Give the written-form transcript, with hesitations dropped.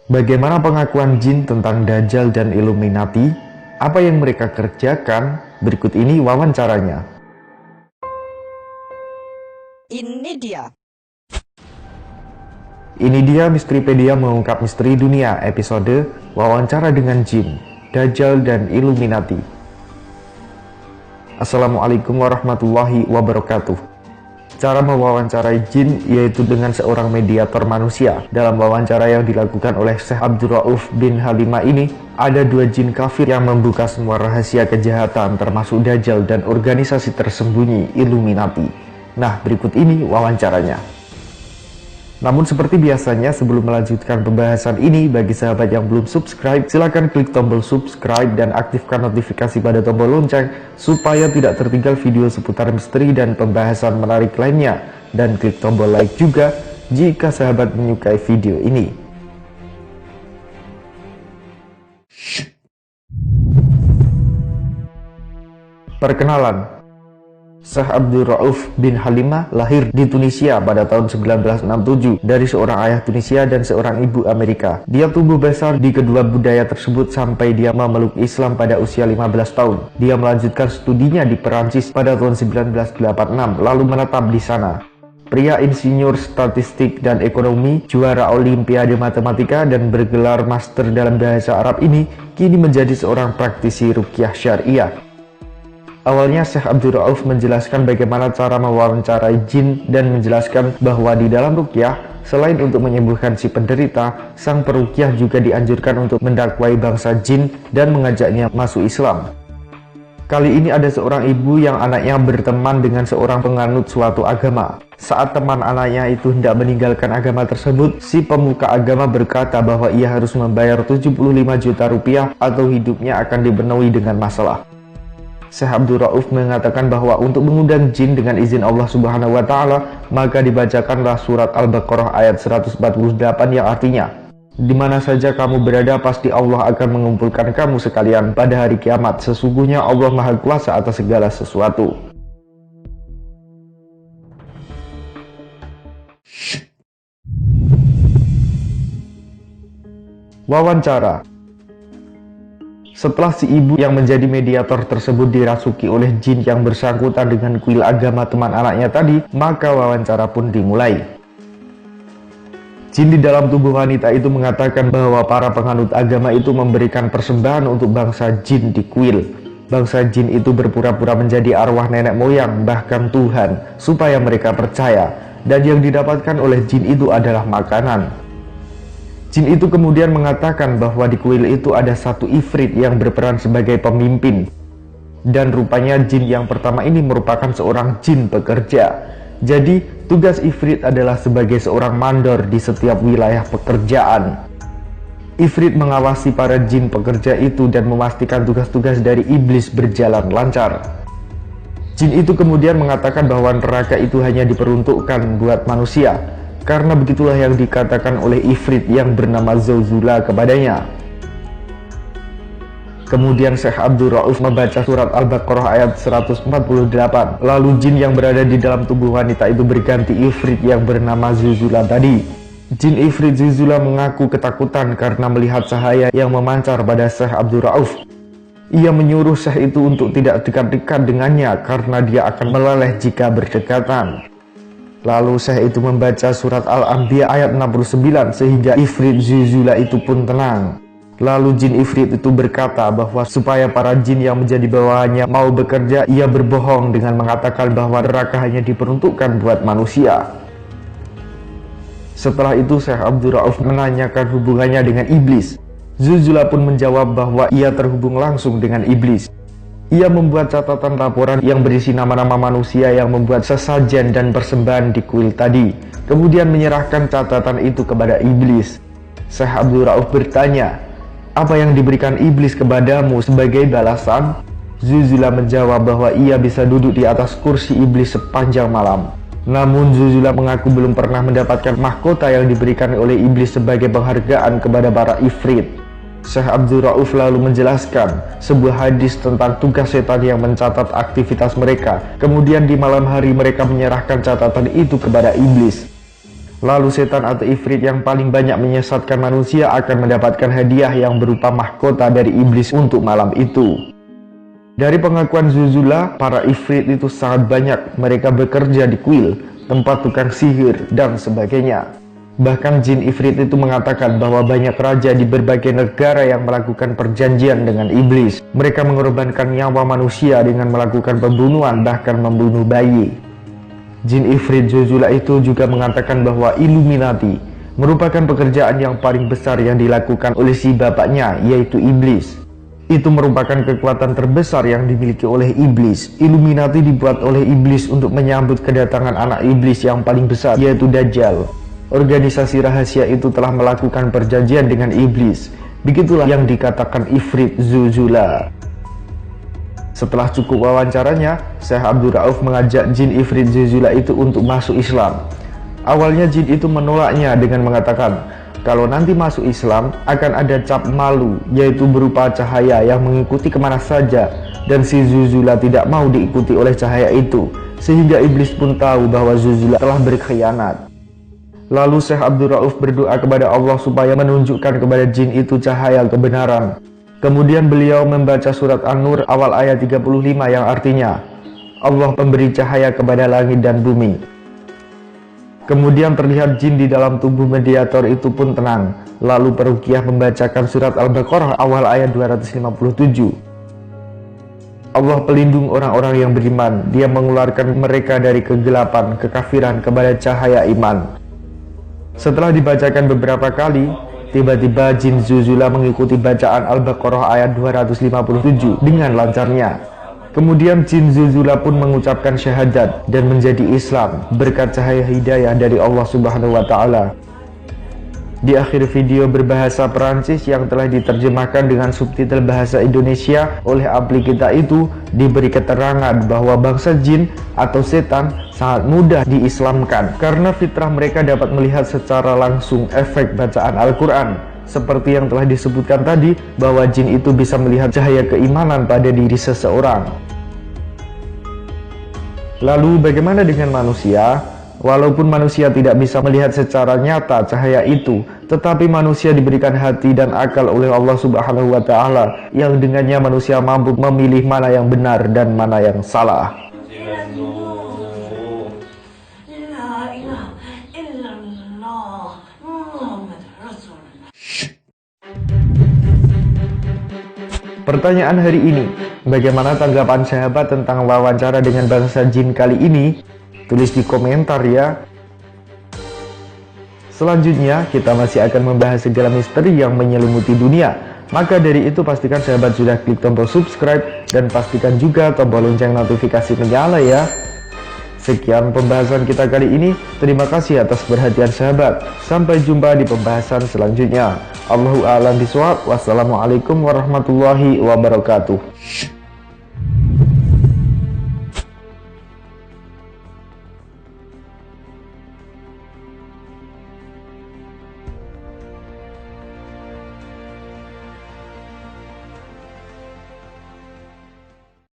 Bagaimana pengakuan jin tentang Dajjal dan Illuminati? Apa yang mereka kerjakan? Berikut ini wawancaranya. Ini dia Misteripedia mengungkap misteri dunia episode wawancara dengan jin, Dajjal dan Illuminati. Assalamualaikum warahmatullahi wabarakatuh. Cara mewawancarai jin yaitu dengan seorang mediator manusia. Dalam wawancara yang dilakukan oleh Syekh Abdul Rauf bin Halimah ini, ada dua jin kafir yang membuka semua rahasia kejahatan termasuk Dajjal dan organisasi tersembunyi Illuminati. Nah, berikut ini wawancaranya. Namun seperti biasanya, sebelum melanjutkan pembahasan ini, bagi sahabat yang belum subscribe, silahkan klik tombol subscribe dan aktifkan notifikasi pada tombol lonceng supaya tidak tertinggal video seputar misteri dan pembahasan menarik lainnya, dan klik tombol like juga jika sahabat menyukai video ini. Perkenalan, Syekh Abdul Rauf bin Halimah lahir di Tunisia pada tahun 1967 dari seorang ayah Tunisia dan seorang ibu Amerika. Dia tumbuh besar di kedua budaya tersebut sampai dia memeluk Islam pada usia 15 tahun. Dia melanjutkan studinya di Perancis pada tahun 1986 lalu menetap di sana. Pria insinyur statistik dan ekonomi, juara olimpiade matematika dan bergelar master dalam bahasa Arab ini kini menjadi seorang praktisi ruqyah syariah. Awalnya Syekh Abdul Rauf menjelaskan bagaimana cara mewawancarai jin dan menjelaskan bahwa di dalam ruqyah, selain untuk menyembuhkan si penderita, sang peruqyah juga dianjurkan untuk mendakwai bangsa jin dan mengajaknya masuk Islam. Kali ini ada seorang ibu yang anaknya berteman dengan seorang penganut suatu agama. Saat teman anaknya itu hendak meninggalkan agama tersebut, si pemuka agama berkata bahwa ia harus membayar 75 juta rupiah atau hidupnya akan dipenuhi dengan masalah. Syekh Abdul Rauf mengatakan bahwa untuk mengundang jin dengan izin Allah Subhanahu wa Ta'ala, maka dibacakanlah surat Al-Baqarah ayat 148 yang artinya, "Di mana saja kamu berada, pasti Allah akan mengumpulkan kamu sekalian pada hari kiamat. Sesungguhnya Allah Maha Kuasa atas segala sesuatu." Wawancara. Setelah si ibu yang menjadi mediator tersebut dirasuki oleh jin yang bersangkutan dengan kuil agama teman anaknya tadi, maka wawancara pun dimulai. Jin di dalam tubuh wanita itu mengatakan bahwa para penganut agama itu memberikan persembahan untuk bangsa jin di kuil. Bangsa jin itu berpura-pura menjadi arwah nenek moyang, bahkan Tuhan, supaya mereka percaya, dan yang didapatkan oleh jin itu adalah makanan. Jin itu kemudian mengatakan bahwa di kuil itu ada satu ifrit yang berperan sebagai pemimpin. Dan rupanya jin yang pertama ini merupakan seorang jin pekerja. Jadi tugas ifrit adalah sebagai seorang mandor di setiap wilayah pekerjaan. Ifrit mengawasi para jin pekerja itu dan memastikan tugas-tugas dari iblis berjalan lancar. Jin itu kemudian mengatakan bahwa neraka itu hanya diperuntukkan buat manusia, karena begitulah yang dikatakan oleh Ifrit yang bernama Zulzula kepadanya. Kemudian Syekh Abdul Rauf membaca surat Al-Baqarah ayat 148. Lalu jin yang berada di dalam tubuh wanita itu berganti Ifrit yang bernama Zulzula tadi. Jin Ifrit Zulzula mengaku ketakutan karena melihat cahaya yang memancar pada Syekh Abdul Rauf. Ia menyuruh Syekh itu untuk tidak dekat-dekat dengannya karena dia akan meleleh jika berdekatan. Lalu Syekh itu membaca surat Al-Anbiya ayat 69 sehingga Ifrit Zulzula itu pun tenang. Lalu jin Ifrit itu berkata bahwa supaya para jin yang menjadi bawahannya mau bekerja, ia berbohong dengan mengatakan bahwa neraka hanya diperuntukkan buat manusia. Setelah itu Syekh Abdul Rauf menanyakan hubungannya dengan iblis. Zulzula pun menjawab bahwa ia terhubung langsung dengan iblis. Ia membuat catatan laporan yang berisi nama-nama manusia yang membuat sesajen dan persembahan di kuil tadi, kemudian menyerahkan catatan itu kepada iblis. Syekh Abdul Rauf bertanya, "Apa yang diberikan iblis kepadamu sebagai balasan?" Zulzula menjawab bahwa ia bisa duduk di atas kursi iblis sepanjang malam. Namun Zulzula mengaku belum pernah mendapatkan mahkota yang diberikan oleh iblis sebagai penghargaan kepada para ifrit. Syekh Abdul Rauf lalu menjelaskan sebuah hadis tentang tugas setan yang mencatat aktivitas mereka. Kemudian di malam hari mereka menyerahkan catatan itu kepada iblis. Lalu setan atau ifrit yang paling banyak menyesatkan manusia akan mendapatkan hadiah yang berupa mahkota dari iblis untuk malam itu. Dari pengakuan Zuzula, para ifrit itu sangat banyak. Mereka bekerja di kuil, tempat tukang sihir, dan sebagainya. Bahkan jin ifrit itu mengatakan bahwa banyak raja di berbagai negara yang melakukan perjanjian dengan iblis. Mereka mengorbankan nyawa manusia dengan melakukan pembunuhan, bahkan membunuh bayi. Jin ifrit Zuzula itu juga mengatakan bahwa Illuminati merupakan pekerjaan yang paling besar yang dilakukan oleh si bapaknya, yaitu iblis. Itu merupakan kekuatan terbesar yang dimiliki oleh iblis. Illuminati dibuat oleh iblis untuk menyambut kedatangan anak iblis yang paling besar, yaitu Dajjal. Organisasi rahasia itu telah melakukan perjanjian dengan iblis. Begitulah yang dikatakan ifrit Zuzula. Setelah cukup wawancaranya, Syekh Abdul Rauf mengajak jin ifrit Zuzula itu untuk masuk Islam. Awalnya jin itu menolaknya dengan mengatakan, kalau nanti masuk Islam akan ada cap malu, yaitu berupa cahaya yang mengikuti kemana saja, dan si Zuzula tidak mau diikuti oleh cahaya itu, sehingga iblis pun tahu bahwa Zuzula telah berkhianat. Lalu Syekh Abdul Rauf berdoa kepada Allah supaya menunjukkan kepada jin itu cahaya kebenaran. Kemudian beliau membaca surat An-Nur awal ayat 35 yang artinya, Allah pemberi cahaya kepada langit dan bumi. Kemudian terlihat jin di dalam tubuh mediator itu pun tenang. Lalu peruqyah membacakan surat Al-Baqarah awal ayat 257. Allah pelindung orang-orang yang beriman. Dia mengeluarkan mereka dari kegelapan, kekafiran kepada cahaya iman. Setelah dibacakan beberapa kali, tiba-tiba jin Zuzula mengikuti bacaan Al-Baqarah ayat 257 dengan lancarnya. Kemudian jin Zuzula pun mengucapkan syahadat dan menjadi Islam berkat cahaya hidayah dari Allah Subhanahu wa Ta'ala. Di akhir video berbahasa Perancis yang telah diterjemahkan dengan subtitle bahasa Indonesia oleh Apli Kita itu, diberi keterangan bahwa bangsa jin atau setan sangat mudah diislamkan karena fitrah mereka dapat melihat secara langsung efek bacaan Al-Quran. Seperti yang telah disebutkan tadi, bahwa jin itu bisa melihat cahaya keimanan pada diri seseorang. Lalu bagaimana dengan manusia? Walaupun manusia tidak bisa melihat secara nyata cahaya itu, tetapi manusia diberikan hati dan akal oleh Allah Subhanahu wa Ta'ala, yang dengannya manusia mampu memilih mana yang benar dan mana yang salah. Pertanyaan hari ini, bagaimana tanggapan sahabat tentang wawancara dengan bangsa jin kali ini? Tulis di komentar ya. Selanjutnya, kita masih akan membahas segala misteri yang menyelimuti dunia. Maka dari itu pastikan sahabat sudah klik tombol subscribe dan pastikan juga tombol lonceng notifikasi menyala ya. Sekian pembahasan kita kali ini. Terima kasih atas perhatian sahabat. Sampai jumpa di pembahasan selanjutnya. Allahu a'lam bishawab. Wassalamualaikum warahmatullahi wabarakatuh.